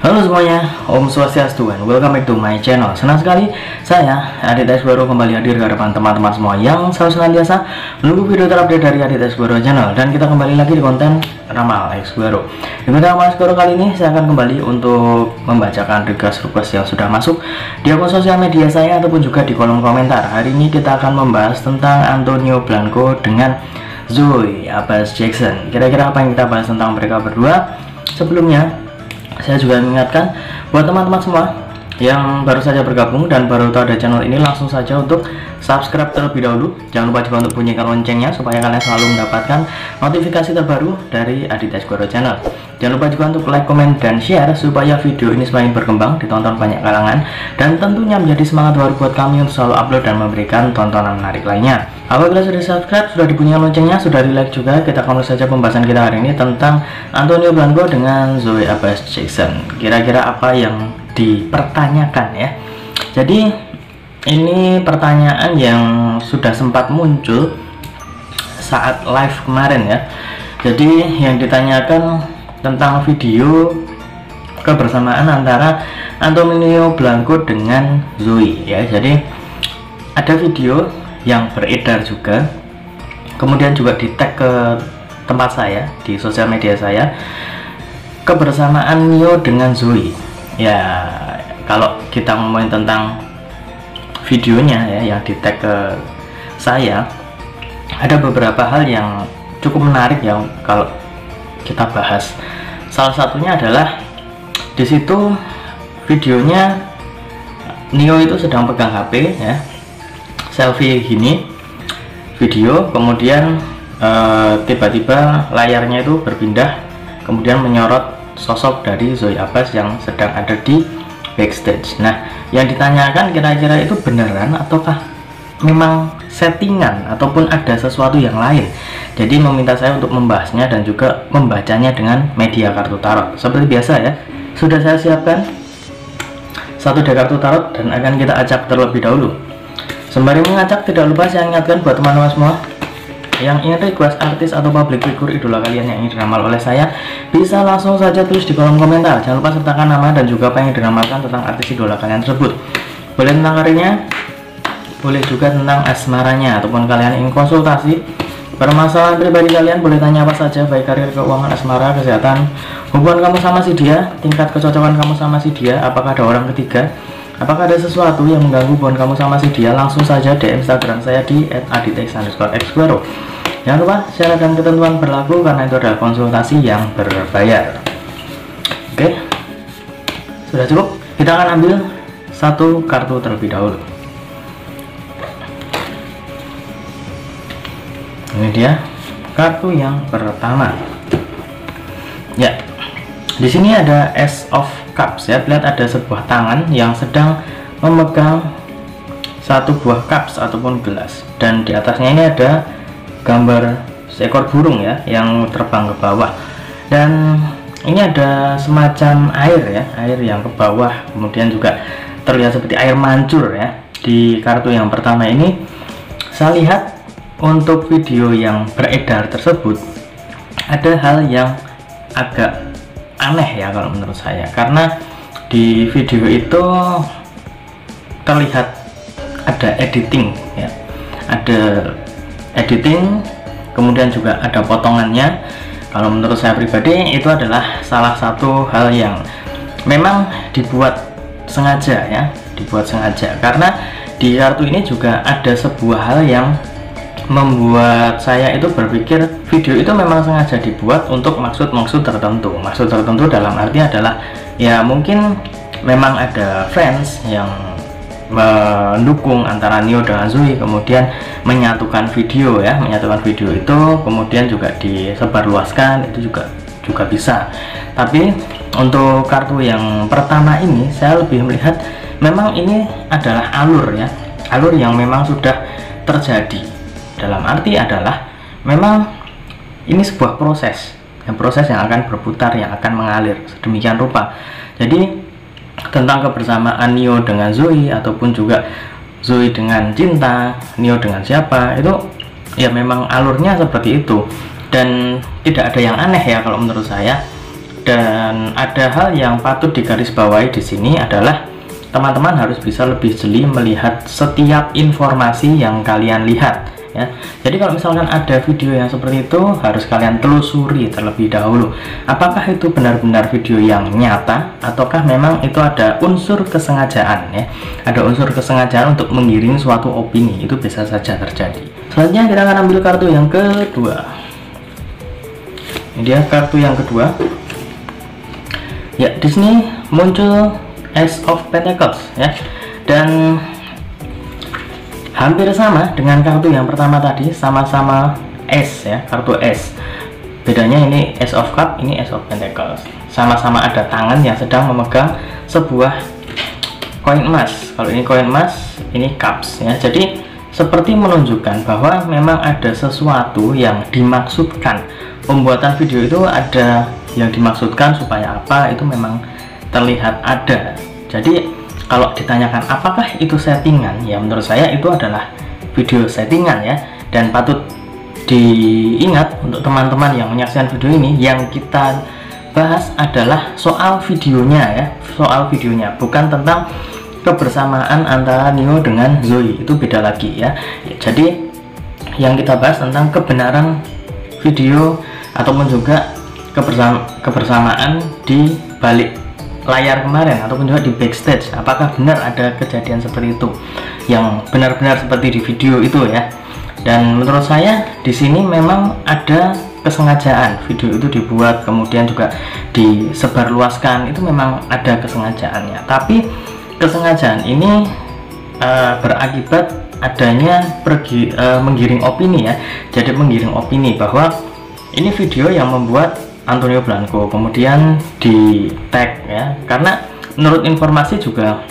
Halo semuanya, Om Swastiastu and welcome back to my channel. Senang sekali saya Aditya Esguero kembali hadir ke hadapan teman-teman semua yang selalu senantiasa menunggu video terupdate dari Aditya Esguero channel. Dan kita kembali lagi di konten Ramal Esguero. Di konten Ramal Esguero kali ini saya akan kembali untuk membacakan request yang sudah masuk di akun sosial media saya ataupun juga di kolom komentar. Hari ini kita akan membahas tentang Antonio Blanco dengan Zoe Abbas Jackson. Kira-kira apa yang kita bahas tentang mereka berdua? Sebelumnya saya juga mengingatkan buat teman-teman semua yang baru saja bergabung dan baru tahu ada channel ini, langsung saja untuk subscribe terlebih dahulu. Jangan lupa juga untuk bunyikan loncengnya supaya kalian selalu mendapatkan notifikasi terbaru dari Aditya Esguero channel. Jangan lupa juga untuk like, comment, dan share supaya video ini semakin berkembang, ditonton banyak kalangan, dan tentunya menjadi semangat baru buat kami untuk selalu upload dan memberikan tontonan menarik lainnya. Apabila sudah subscribe, sudah dibunyikan loncengnya, sudah di like juga, kita akan mulai saja pembahasan kita hari ini tentang Antonio Blanco dengan Zoe Abbas Jackson. Kira-kira apa yang dipertanyakan ya? Jadi ini pertanyaan yang sudah sempat muncul saat live kemarin ya. Jadi yang ditanyakan tentang video kebersamaan antara Antonio Blanco dengan Zoe ya. Jadi ada video yang beredar juga, kemudian juga di tag ke tempat saya di sosial media saya, kebersamaan Nio dengan Zoe ya. Kalau kita ngomongin tentang videonya ya yang di tag ke saya, ada beberapa hal yang cukup menarik yang kalau kita bahas. Salah satunya adalah di situ videonya Nio itu sedang pegang HP ya, selfie gini video, kemudian tiba-tiba layarnya itu berpindah kemudian menyorot sosok dari Zoe Abbas yang sedang ada di backstage. Nah, yang ditanyakan kira-kira itu beneran ataukah memang settingan ataupun ada sesuatu yang lain. Jadi meminta saya untuk membahasnya dan juga membacanya dengan media kartu tarot. Seperti biasa ya, sudah saya siapkan satu deck kartu tarot dan akan kita acak terlebih dahulu. Sembari mengacak, tidak lupa saya ingatkan buat teman-teman semua yang ingin request artis atau public figure idola kalian yang ingin diramal oleh saya, bisa langsung saja tulis di kolom komentar. Jangan lupa sertakan nama dan juga apa yang diramalkan tentang artis idola kalian tersebut. Boleh tentang karirnya, boleh juga tentang asmaranya, ataupun kalian ingin konsultasi permasalahan pribadi kalian, boleh tanya apa saja, baik karir, keuangan, asmara, kesehatan, hubungan kamu sama si dia, tingkat kecocokan kamu sama si dia, apakah ada orang ketiga, apakah ada sesuatu yang mengganggu hubungan kamu sama si dia, langsung saja DM Instagram saya di @aditya_esguero. Jangan lupa syarat dan ketentuan berlaku karena itu adalah konsultasi yang berbayar. Oke, sudah cukup. Kita akan ambil satu kartu terlebih dahulu. Ini dia kartu yang pertama. Ya, di sini ada Ace of Cups ya. Lihat ada sebuah tangan yang sedang memegang satu buah cups ataupun gelas, dan di atasnya ini ada gambar seekor burung ya yang terbang ke bawah, dan ini ada semacam air ya, air yang ke bawah, kemudian juga terlihat seperti air mancur ya. Di kartu yang pertama ini saya lihat untuk video yang beredar tersebut ada hal yang agak aneh ya kalau menurut saya, karena di video itu terlihat ada editing ya, ada editing, kemudian juga ada potongannya. Kalau menurut saya pribadi itu adalah salah satu hal yang memang dibuat sengaja ya, dibuat sengaja, karena di kartu ini juga ada sebuah hal yang membuat saya itu berpikir video itu memang sengaja dibuat untuk maksud tertentu. Maksud tertentu dalam arti adalah ya mungkin memang ada fans yang mendukung antara Nio dengan Zoe, kemudian menyatukan video ya, menyatukan video itu kemudian juga disebarluaskan, itu juga bisa. Tapi untuk kartu yang pertama ini saya lebih melihat memang ini adalah alur ya, alur yang memang sudah terjadi. Dalam arti adalah memang ini sebuah proses yang akan berputar, yang akan mengalir sedemikian rupa. Jadi tentang kebersamaan Nio dengan Zoe ataupun juga Zoe dengan cinta, Nio dengan siapa, itu ya memang alurnya seperti itu, dan tidak ada yang aneh ya kalau menurut saya. Dan ada hal yang patut digarisbawahi di sini adalah teman-teman harus bisa lebih jeli melihat setiap informasi yang kalian lihat ya. Jadi kalau misalkan ada video yang seperti itu, harus kalian telusuri terlebih dahulu apakah itu benar-benar video yang nyata ataukah memang itu ada unsur kesengajaan ya. Ada unsur kesengajaan untuk menggiring suatu opini, itu bisa saja terjadi. Selanjutnya kita akan ambil kartu yang kedua. Ini dia kartu yang kedua. Ya, di sini muncul Ace of Pentacles ya, dan hampir sama dengan kartu yang pertama tadi, sama-sama Ace ya, kartu Ace. Bedanya ini Ace of Cup, ini Ace of Pentacles. Sama-sama ada tangan yang sedang memegang sebuah koin emas. Kalau ini koin emas, ini cups ya. Jadi seperti menunjukkan bahwa memang ada sesuatu yang dimaksudkan. Pembuatan video itu ada yang dimaksudkan supaya apa, itu memang terlihat ada. Jadi kalau ditanyakan apakah itu settingan, ya menurut saya itu adalah video settingan ya. Dan patut diingat untuk teman-teman yang menyaksikan video ini, yang kita bahas adalah soal videonya ya, soal videonya, bukan tentang kebersamaan antara Neo dengan Zoe, itu beda lagi ya. Jadi yang kita bahas tentang kebenaran video ataupun juga kebersamaan di balik layar kemarin ataupun juga di backstage. Apakah benar ada kejadian seperti itu yang benar-benar seperti di video itu ya. Dan menurut saya di sini memang ada kesengajaan video itu dibuat kemudian juga disebarluaskan, itu memang ada kesengajaannya. Tapi kesengajaan ini berakibat adanya menggiring opini ya. Jadi menggiring opini bahwa ini video yang membuat Antonio Blanco, kemudian di tag ya, karena menurut informasi juga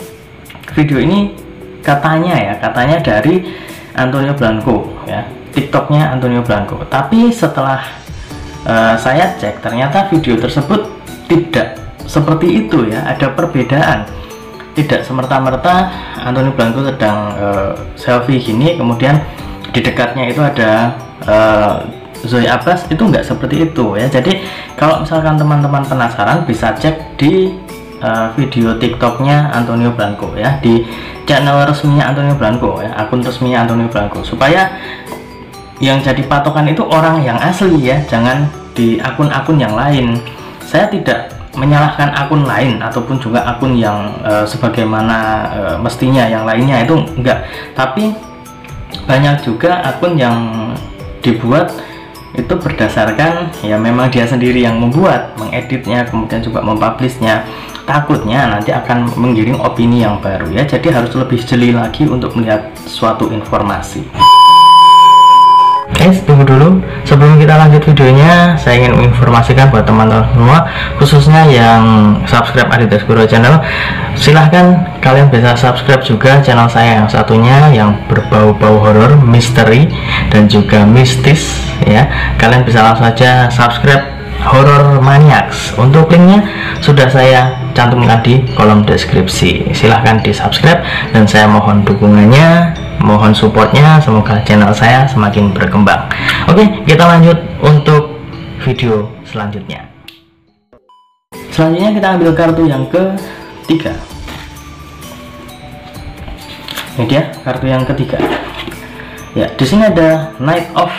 video ini katanya dari Antonio Blanco ya, TikToknya Antonio Blanco. Tapi setelah saya cek, ternyata video tersebut tidak seperti itu ya, ada perbedaan. Tidak semerta-merta Antonio Blanco sedang selfie gini, kemudian di dekatnya itu ada Zoe Abbas, itu nggak seperti itu ya. Jadi kalau misalkan teman-teman penasaran, bisa cek di video TikToknya Antonio Blanco ya, di channel resminya Antonio Blanco ya, akun resminya Antonio Blanco, supaya yang jadi patokan itu orang yang asli ya, jangan di akun-akun yang lain. Saya tidak menyalahkan akun lain ataupun juga akun yang sebagaimana mestinya yang lainnya, itu enggak. Tapi banyak juga akun yang dibuat itu berdasarkan ya memang dia sendiri yang membuat, mengeditnya, kemudian juga mempublishnya. Takutnya nanti akan menggiring opini yang baru ya. Jadi harus lebih jeli lagi untuk melihat suatu informasi. Tunggu dulu, sebelum kita lanjut videonya, saya ingin menginformasikan buat teman-teman semua, khususnya yang subscribe Aditya Sboro Channel, silahkan kalian bisa subscribe juga channel saya yang satunya yang berbau-bau horor, misteri dan juga mistis ya. Kalian bisa langsung saja subscribe Horror Maniacs. Untuk linknya sudah saya cantumkan di kolom deskripsi. Silahkan di subscribe dan saya mohon dukungannya, mohon supportnya, semoga channel saya semakin berkembang. Oke, kita lanjut untuk video selanjutnya. Selanjutnya kita ambil kartu yang ketiga. Ini dia kartu yang ketiga. Ya, di sini ada Knight of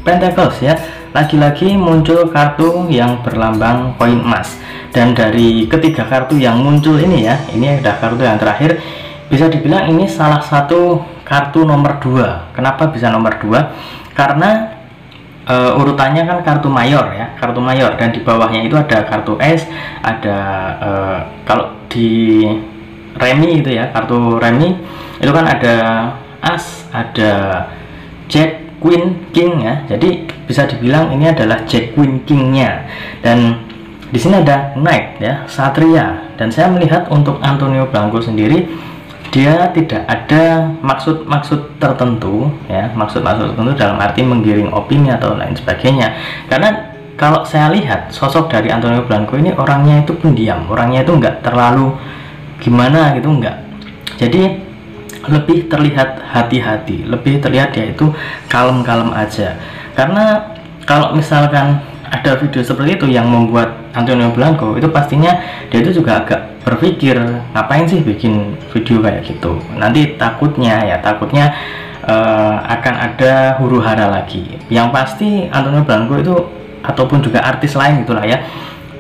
Pentacles ya. Lagi-lagi muncul kartu yang berlambang koin emas. Dan dari ketiga kartu yang muncul ini ya, ini ada kartu yang terakhir, bisa dibilang ini salah satu kartu nomor 2. Kenapa bisa nomor 2? Karena urutannya kan kartu mayor ya, kartu mayor, dan di bawahnya itu ada kartu S, ada kalau di remi itu ya, kartu remi itu kan ada As, ada Jack, Queen, King ya. Jadi bisa dibilang ini adalah Jack, Queen, Kingnya. Dan di sini ada Knight ya, Satria. Dan saya melihat untuk Antonio Blanco sendiri, dia tidak ada maksud-maksud tertentu ya, maksud-maksud tertentu dalam arti menggiring opini atau lain sebagainya. Karena kalau saya lihat sosok dari Antonio Blanco ini, orangnya itu pendiam, orangnya itu enggak terlalu gimana gitu, enggak. Jadi lebih terlihat hati-hati, lebih terlihat dia itu kalem-kalem aja. Karena kalau misalkan ada video seperti itu yang membuat Antonio Blanco itu pastinya dia itu juga agak berpikir ngapain sih bikin video kayak gitu, nanti takutnya akan ada huru-hara lagi. Yang pasti Antonio Blanco itu ataupun juga artis lain itulah ya,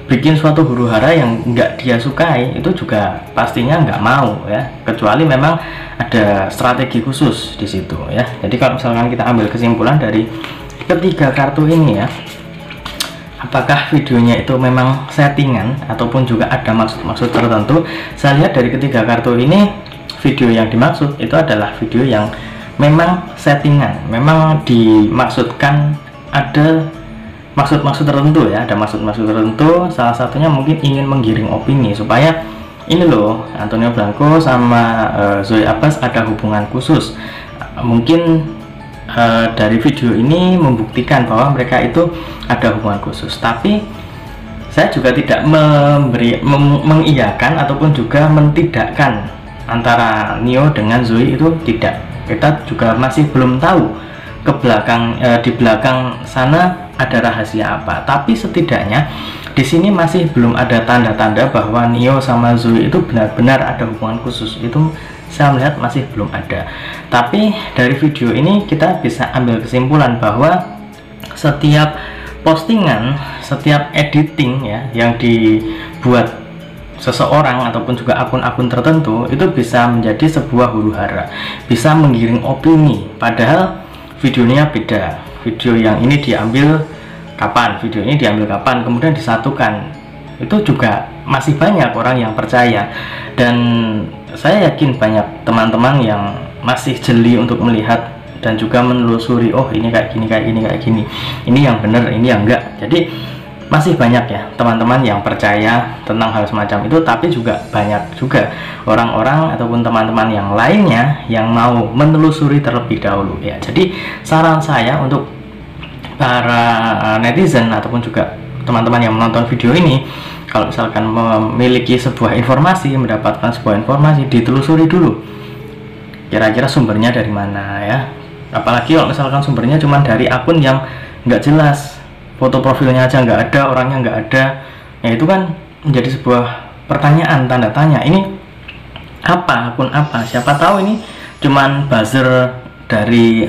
bikin suatu huru-hara yang nggak dia sukai itu juga pastinya nggak mau ya, kecuali memang ada strategi khusus di situ ya. Jadi kalau misalkan kita ambil kesimpulan dari ketiga kartu ini ya, apakah videonya itu memang settingan ataupun juga ada maksud-maksud tertentu. Saya lihat dari ketiga kartu ini, video yang dimaksud itu adalah video yang memang settingan, memang dimaksudkan ada maksud-maksud tertentu ya, ada maksud-maksud tertentu. Salah satunya mungkin ingin menggiring opini supaya ini loh, Antonio Blanco sama Zoe Abbas ada hubungan khusus. Mungkin dari video ini membuktikan bahwa mereka itu ada hubungan khusus, tapi saya juga tidak mengiyakan ataupun juga mentidakkan antara Nio dengan Zoe, itu tidak. Kita juga masih belum tahu ke belakang, di belakang sana ada rahasia apa. Tapi setidaknya di sini masih belum ada tanda-tanda bahwa Nio sama Zoe itu benar-benar ada hubungan khusus. Itu saya melihat masih belum ada. Tapi dari video ini kita bisa ambil kesimpulan bahwa setiap postingan, setiap editing ya yang dibuat seseorang ataupun juga akun-akun tertentu itu bisa menjadi sebuah huru-hara, bisa menggiring opini. Padahal videonya beda. Video yang ini diambil kapan, video ini diambil kapan, kemudian disatukan. Itu juga masih banyak orang yang percaya, dan saya yakin banyak teman-teman yang masih jeli untuk melihat dan juga menelusuri, oh ini kayak gini, kayak gini, kayak gini, ini yang benar, ini yang enggak. Jadi masih banyak ya teman-teman yang percaya tentang hal semacam itu, tapi juga banyak juga orang-orang ataupun teman-teman yang lainnya yang mau menelusuri terlebih dahulu ya. Jadi saran saya untuk para netizen ataupun juga teman-teman yang menonton video ini, kalau misalkan memiliki sebuah informasi, mendapatkan sebuah informasi, ditelusuri dulu kira-kira sumbernya dari mana ya. Apalagi kalau misalkan sumbernya cuma dari akun yang nggak jelas, foto profilnya aja nggak ada, orangnya nggak ada, ya itu kan menjadi sebuah pertanyaan, tanda tanya, ini apa, akun apa, siapa tahu ini cuman buzzer dari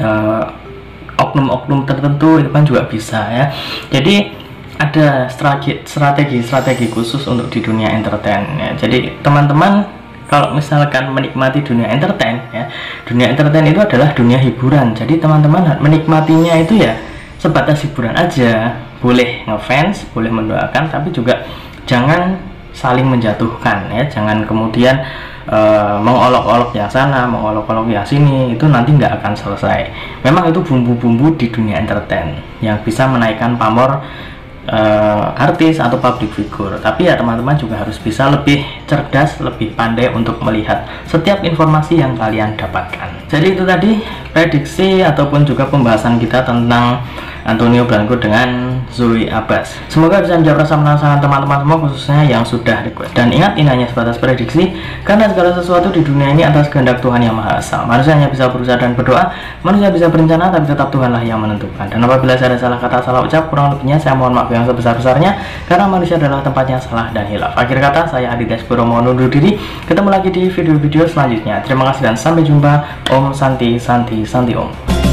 oknum-oknum tertentu, itu kan juga bisa ya. Jadi ada strategi khusus untuk di dunia entertain ya. Jadi teman-teman kalau misalkan menikmati dunia entertain ya, dunia entertain itu adalah dunia hiburan. Jadi teman-teman menikmatinya itu ya sebatas hiburan aja, boleh ngefans, boleh mendoakan, tapi juga jangan saling menjatuhkan ya, jangan kemudian mengolok-olok yang sana, mengolok-olok yang sini, itu nanti nggak akan selesai. Memang itu bumbu-bumbu di dunia entertain yang bisa menaikkan pamor artis atau public figure, tapi ya teman-teman juga harus bisa lebih cerdas, lebih pandai untuk melihat setiap informasi yang kalian dapatkan. Jadi itu tadi prediksi ataupun juga pembahasan kita tentang Antonio Blanco dengan Zoe Abbas. Semoga bisa menjawab rasa penasaran teman-teman semua, khususnya yang sudah request. Dan ingat, ini hanya sebatas prediksi, karena segala sesuatu di dunia ini atas kehendak Tuhan Yang Maha Esa. Manusia hanya bisa berusaha dan berdoa, manusia bisa berencana, tapi tetap Tuhanlah yang menentukan. Dan apabila saya ada salah kata, salah ucap, kurang lebihnya saya mohon maaf yang sebesar-besarnya, karena manusia adalah tempatnya salah dan hilaf. Akhir kata, saya Adi Desboro mohon undur diri. Ketemu lagi di video-video selanjutnya. Terima kasih dan sampai jumpa. Om Santi Santi Santi Om.